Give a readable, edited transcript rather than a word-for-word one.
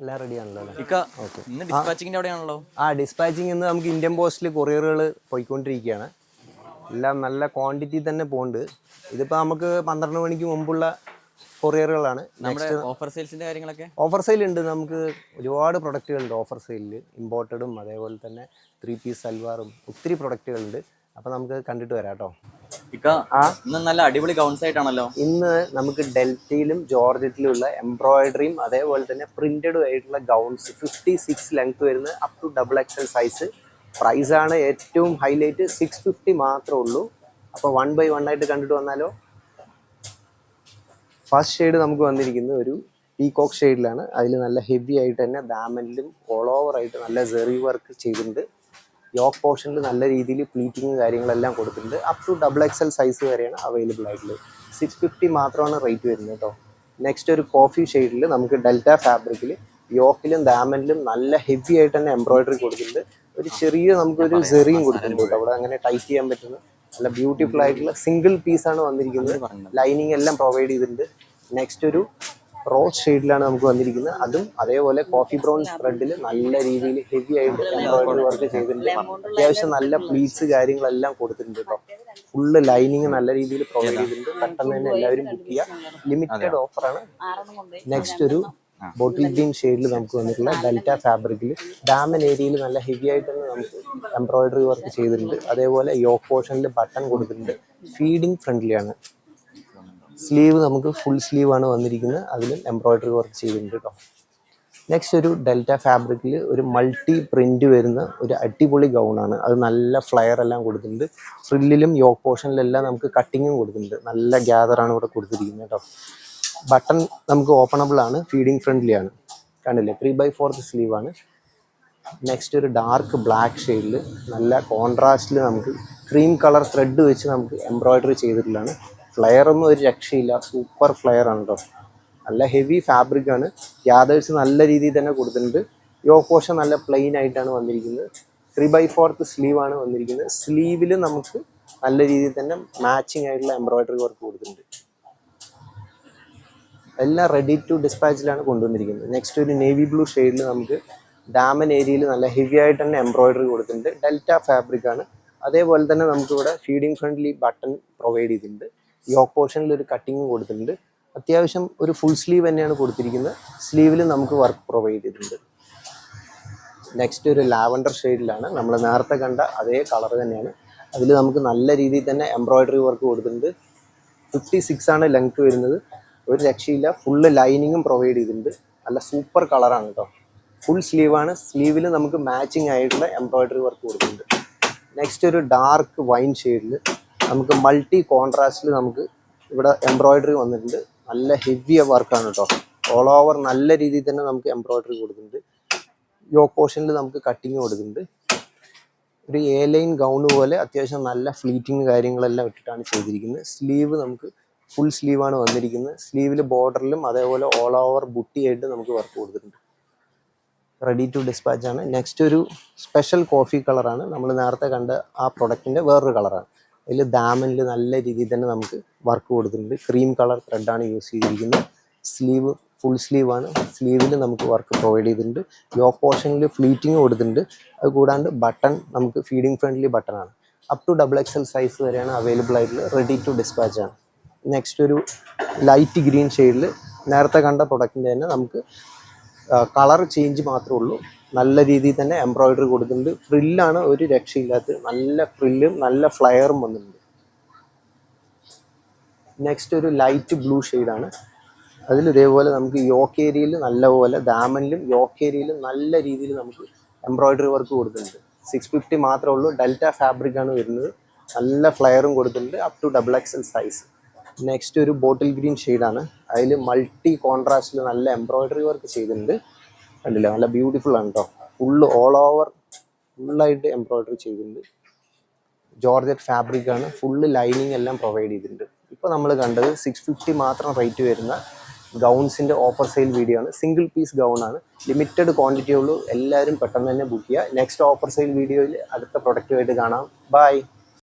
എല്ലാം റെഡി ആണല്ലോ അല്ലേ? ഓക്കെ. ഇന്ന് ഡിസ്പാച്ചിങ്ങിന്റെ അവിടെയാണല്ലോ. ഡിസ്പാച്ചിങ് ഇന്ന് നമുക്ക് ഇന്ത്യൻ പോസ്റ്റിൽ കൊറിയറുകൾ പോയിക്കൊണ്ടിരിക്കുകയാണ്. എല്ലാം നല്ല ക്വാണ്ടിറ്റി തന്നെ പോകുന്നുണ്ട്. ഇതിപ്പോൾ നമുക്ക് 12 മണിക്ക് മുമ്പുള്ള കൊറിയറുകളാണ്. നമ്മുടെ ഓഫർ സെയിൽസിന്റെ കാര്യങ്ങളൊക്കെ ഓഫർ സെയിൽ ഉണ്ട്. നമുക്ക് ഒരുപാട് പ്രൊഡക്റ്റുകളുണ്ട് ഓഫർ സെയിലിൽ. ഇമ്പോർട്ടഡും അതേപോലെ തന്നെ 3 പീസ് സൽവാറും ഒത്തിരി പ്രൊഡക്റ്റുകളുണ്ട്. അപ്പോൾ നമുക്ക് കണ്ടിട്ട് വരാം കേട്ടോ. ഇന്ന് നല്ല അടിപൊളി ഗൗൺസ് ആയിട്ടാണല്ലോ. ഇന്ന് നമുക്ക് ഡെൽറ്റയിലും ജോർജറ്റിലുള്ള എംബ്രോയിഡറിയും അതേപോലെ തന്നെ പ്രിന്റഡും ആയിട്ടുള്ള ഗൗൺസ് 56 ലെങ്ത് വരുന്ന അപ് ടു XXL സൈസ്. പ്രൈസാണ് ഏറ്റവും ഹൈലൈറ്റ്. 650 മാത്രമേ ഉള്ളൂ. അപ്പോൾ 1 by 1 ആയിട്ട് കണ്ടിട്ട് വന്നാലോ. ഫസ്റ്റ് ഷെയ്ഡ് നമുക്ക് വന്നിരിക്കുന്നത് ഒരു പീകോക്ക് ഷെയ്ഡിലാണ്. അതിൽ നല്ല ഹെവി ആയിട്ട് തന്നെ ദാമനിലും ഓൾ ഓവർ ആയിട്ട് നല്ല സെറി വർക്ക് ചെയ്തിട്ടുണ്ട്. യോക്ക് പോർഷനിൽ നല്ല രീതിയിൽ പ്ലീറ്റിങ് കാര്യങ്ങളെല്ലാം കൊടുത്തിട്ടുണ്ട്. അപ് ടു XXL സൈസ് വരെയാണ് അവൈലബിൾ ആയിട്ടുള്ളത്. 650 മാത്രമാണ് റേറ്റ് വരുന്നത് കേട്ടോ. നെക്സ്റ്റ് ഒരു കോഫി ഷെയ്ഡിൽ നമുക്ക് ഡെൽറ്റ ഫാബ്രിക്കിൽ യോക്കിലും ദാമനിലും നല്ല ഹെവി ആയിട്ട് തന്നെ എംബ്രോയിഡറി കൊടുത്തിട്ടുണ്ട്. ഒരു ചെറിയ നമുക്കൊരു സെറിയും കൊടുത്തിട്ടുണ്ട് കേട്ടോ. അവിടെ അങ്ങനെ ടൈറ്റ് ചെയ്യാൻ പറ്റുന്ന നല്ല ബ്യൂട്ടിഫുൾ ആയിട്ടുള്ള സിംഗിൾ പീസാണ് വന്നിരിക്കുന്നത്. ലൈനിങ് എല്ലാം പ്രൊവൈഡ് ചെയ്തിട്ടുണ്ട്. നെക്സ്റ്റ് ഒരു റോസ് ഷെയ്ഡിലാണ് നമുക്ക് വന്നിരിക്കുന്നത്. അതും അതേപോലെ കോഫി ബ്രൗൺ സ്പ്രെഡിൽ നല്ല രീതിയിൽ ഹെവി ആയിട്ട് എംബ്രോയിഡറി വർക്ക് ചെയ്തിട്ടുണ്ട്. അത്യാവശ്യം നല്ല പ്ലീറ്റ്സ് കാര്യങ്ങളെല്ലാം കൊടുത്തിട്ടുണ്ട് കേട്ടോ. ഫുള്ള് ലൈനിങ് നല്ല രീതിയിൽ പ്രൊവൈഡ് ചെയ്തിട്ടുണ്ട്. പെട്ടെന്ന് തന്നെ എല്ലാവരും ബുക്ക് ചെയ്യുക. ലിമിറ്റഡ് ഓഫറാണ്. നെക്സ്റ്റ് ഒരു ബോട്ടിൽ ഗ്രീൻ ഷെയ്ഡിൽ നമുക്ക് വന്നിട്ടുള്ള ഡെൽറ്റ ഫാബ്രിക്കിൽ ഡാമൻ ഏരിയയിൽ നല്ല ഹെവി ആയിട്ട് തന്നെ നമുക്ക് എംബ്രോയിഡറി വർക്ക് ചെയ്തിട്ടുണ്ട്. അതേപോലെ യോക്ക് പോർഷനിൽ ബട്ടൺ കൊടുത്തിട്ടുണ്ട്. ഫീഡിങ് ഫ്രണ്ട്ലിയാണ്. സ്ലീവ് നമുക്ക് ഫുൾ സ്ലീവ് ആണ് വന്നിരിക്കുന്നത്. അതിലും എംബ്രോയിഡറി വർക്ക് ചെയ്തിട്ടുണ്ട് കേട്ടോ. നെക്സ്റ്റ് ഒരു ഡെൽറ്റ ഫാബ്രിക്കിൽ ഒരു മൾട്ടി പ്രിന്റ് വരുന്ന ഒരു അടിപൊളി ഗൗണാണ്. അത് നല്ല ഫ്ലയർ എല്ലാം കൊടുത്തിട്ടുണ്ട്. ഫ്രില്ലിലും യോക്ക് പോർഷനിലെല്ലാം നമുക്ക് കട്ടിങ്ങും കൊടുത്തിട്ടുണ്ട്. നല്ല ഗ്യാദറാണ് ഇവിടെ കൊടുത്തിരിക്കുന്നത് കേട്ടോ. ബട്ടൺ നമുക്ക് ഓപ്പണബിൾ ആണ്. ഫീഡിങ് ഫ്രണ്ട്ലി ആണ്. കണ്ടില്ലേ, 3/4 സ്ലീവ് ആണ്. നെക്സ്റ്റ് ഒരു ഡാർക്ക് ബ്ലാക്ക് ഷെയ്ഡിൽ നല്ല കോൺട്രാസ്റ്റിൽ നമുക്ക് ക്രീം കളർ ത്രെഡ് വെച്ച് നമുക്ക് എംബ്രോയിഡറി ചെയ്തിട്ടുള്ളതാണ്. ഫ്ലെയറൊന്നും ഒരു രക്ഷയില്ല. സൂപ്പർ ഫ്ലെയർ ആണ് കേട്ടോ. നല്ല ഹെവി ഫാബ്രിക് ആണ്. ഗ്യാദേഴ്സ് നല്ല രീതിയിൽ തന്നെ കൊടുത്തിട്ടുണ്ട്. യോക്ക് പോർഷൻ നല്ല പ്ലെയിൻ ആയിട്ടാണ് വന്നിരിക്കുന്നത്. 3/4 സ്ലീവ് ആണ് വന്നിരിക്കുന്നത്. സ്ലീവിൽ നമുക്ക് നല്ല രീതിയിൽ തന്നെ മാച്ചിങ് ആയിട്ടുള്ള എംബ്രോയിഡറി വർക്ക് കൊടുത്തിട്ടുണ്ട്. എല്ലാം റെഡി ടു ഡിസ്പാച്ചിലാണ് കൊണ്ടുവന്നിരിക്കുന്നത്. നെക്സ്റ്റ് ഒരു നേവി ബ്ലൂ ഷെയ്ഡിൽ നമുക്ക് ഡാമൻ ഏരിയയിൽ നല്ല ഹെവി ആയിട്ട് തന്നെ എംബ്രോയിഡറി കൊടുത്തിട്ടുണ്ട്. ഡെൽറ്റ ഫാബ്രിക് ആണ്. അതേപോലെ തന്നെ നമുക്കിവിടെ ഫീഡിങ് ഫ്രണ്ട്ലി ബട്ടൺ പ്രൊവൈഡ് ചെയ്തിട്ടുണ്ട്. യോക്ക് പോർഷനിൽ ഒരു കട്ടിങ് കൊടുത്തിട്ടുണ്ട്. അത്യാവശ്യം ഒരു ഫുൾ സ്ലീവ് തന്നെയാണ് കൊടുത്തിരിക്കുന്നത്. സ്ലീവിൽ നമുക്ക് വർക്ക് പ്രൊവൈഡ് ചെയ്തിട്ടുണ്ട്. നെക്സ്റ്റ് ഒരു ലാവൻഡർ ഷെയ്ഡിലാണ്. നമ്മൾ നേരത്തെ കണ്ട അതേ കളർ തന്നെയാണ്. അതിൽ നമുക്ക് നല്ല രീതിയിൽ തന്നെ എംബ്രോയിഡറി വർക്ക് കൊടുത്തിട്ടുണ്ട്. 56 ആണ് ലെങ്ത് വരുന്നത്. ഒരു രക്ഷയില്ല. ഫുള്ള് ലൈനിങ്ങും പ്രൊവൈഡ് ചെയ്തിട്ടുണ്ട്. നല്ല സൂപ്പർ കളറാണ് കേട്ടോ. ഫുൾ സ്ലീവാണ്. സ്ലീവിൽ നമുക്ക് മാച്ചിങ് ആയിട്ടുള്ള എംബ്രോയിഡറി വർക്ക് കൊടുക്കുന്നുണ്ട്. നെക്സ്റ്റ് ഒരു ഡാർക്ക് വൈൻ ഷെയ്ഡിൽ നമുക്ക് മൾട്ടി കോൺട്രാസ്റ്റിൽ നമുക്ക് ഇവിടെ എംബ്രോയിഡറി വന്നിട്ടുണ്ട്. നല്ല ഹെവി വർക്കാണ് കേട്ടോ. ഓൾ ഓവർ നല്ല രീതിയിൽ തന്നെ നമുക്ക് എംബ്രോയിഡറി കൊടുക്കുന്നുണ്ട്. യോക്ക് പോർഷനിൽ നമുക്ക് കട്ടിങ് കൊടുക്കുന്നുണ്ട്. ഒരു എ ലൈൻ ഗൗണ് പോലെ അത്യാവശ്യം നല്ല ഫ്ലീറ്റിങ് കാര്യങ്ങളെല്ലാം ഇട്ടിട്ടാണ് ചെയ്തിരിക്കുന്നത്. സ്ലീവ് നമുക്ക് ഫുൾ സ്ലീവാണ് വന്നിരിക്കുന്നത്. സ്ലീവിൽ ബോർഡറിലും അതേപോലെ ഓൾ ഓവർ ബുട്ടിയായിട്ട് നമുക്ക് വർക്ക് കൊടുത്തിട്ടുണ്ട്. റെഡി ടു ഡിസ്പാച്ച് ആണ്. നെക്സ്റ്റ് ഒരു സ്പെഷ്യൽ കോഫി കളറാണ്. നമ്മൾ നേരത്തെ കണ്ട ആ പ്രൊഡക്റ്റിൻ്റെ വേറൊരു കളറാണ്. അതിൽ ദാമനിൽ നല്ല രീതിയിൽ തന്നെ നമുക്ക് വർക്ക് കൊടുത്തിട്ടുണ്ട്. ക്രീം കളർ ത്രെഡാണ് യൂസ് ചെയ്തിരിക്കുന്നത്. സ്ലീവ് ഫുൾ സ്ലീവാണ്. സ്ലീവിൽ നമുക്ക് വർക്ക് പ്രൊവൈഡ് ചെയ്തിട്ടുണ്ട്. യോക്ക് പോർഷനിൽ ഫ്ലീറ്റിങ് കൊടുത്തിട്ടുണ്ട്. അത് കൂടാണ്ട് ബട്ടൺ നമുക്ക് ഫീഡിങ് ഫ്രണ്ട്ലി ബട്ടണാണ്. അപ് ടു XXL സൈസ് വരെയാണ് അവൈലബിൾ ആയിട്ടുള്ളത്. റെഡി ടു ഡിസ്പാച്ച് ആണ്. നെക്സ്റ്റ് ഒരു ലൈറ്റ് ഗ്രീൻ ഷെയ്ഡിൽ നേരത്തെ കണ്ട പ്രൊഡക്റ്റിൻ്റെ തന്നെ നമുക്ക് കളർ ചേഞ്ച് മാത്രമേ ഉള്ളൂ. നല്ല രീതിയിൽ തന്നെ എംബ്രോയിഡറി കൊടുത്തിട്ടുണ്ട്. ഫ്രില്ലാണ് ഒരു രക്ഷയില്ലാത്ത നല്ല ഫ്രില്ലും നല്ല ഫ്ലയറും വന്നിട്ടുണ്ട്. നെക്സ്റ്റ് ഒരു ലൈറ്റ് ബ്ലൂ ഷെയ്ഡാണ്. അതിൽ ഇതേപോലെ നമുക്ക് യോക്ക് ഏരിയയിൽ നല്ലപോലെ ദാമനിലും യോക്ക് ഏരിയയിലും നല്ല രീതിയിൽ നമുക്ക് എംബ്രോയിഡറി വർക്ക് കൊടുത്തിട്ടുണ്ട്. 650 മാത്രമേ ഉള്ളൂ. ഡെൽറ്റ ഫാബ്രിക് ആണ് വരുന്നത്. നല്ല ഫ്ലയറും കൊടുത്തിട്ടുണ്ട്. Up to XXL size. Next ഒരു ബോട്ടിൽ ഗ്രീൻ ഷെയ്ഡാണ്. അതിൽ മൾട്ടി കോൺട്രാസ്റ്റിൽ നല്ല എംബ്രോയിഡറി വർക്ക് ചെയ്തിട്ടുണ്ട്. കണ്ടില്ല, നല്ല ബ്യൂട്ടിഫുൾ ആണ് കേട്ടോ. ഫുള്ള് ഓൾ ഓവർ ഫുള്ളായിട്ട് എംബ്രോയിഡറി ചെയ്തിട്ടുണ്ട്. ജോർജറ്റ് ഫാബ്രിക് ആണ്. ഫുള്ള് ലൈനിങ് എല്ലാം പ്രൊവൈഡ് ചെയ്തിട്ടുണ്ട്. ഇപ്പോൾ നമ്മൾ കണ്ടത് 650 മാത്രം റേറ്റ് വരുന്ന ഗൗൺസിൻ്റെ ഓഫർ സെയിൽ വീഡിയോ ആണ്. സിംഗിൾ പീസ് ഗൗൺ ആണ്. ലിമിറ്റഡ് ക്വാണ്ടിറ്റി ഉള്ളൂ. എല്ലാവരും പെട്ടെന്ന് തന്നെ ബുക്ക് ചെയ്യുക. നെക്സ്റ്റ് ഓഫർ സെയിൽ വീഡിയോയിൽ അടുത്ത പ്രൊഡക്റ്റുമായിട്ട് കാണാം. ബൈ.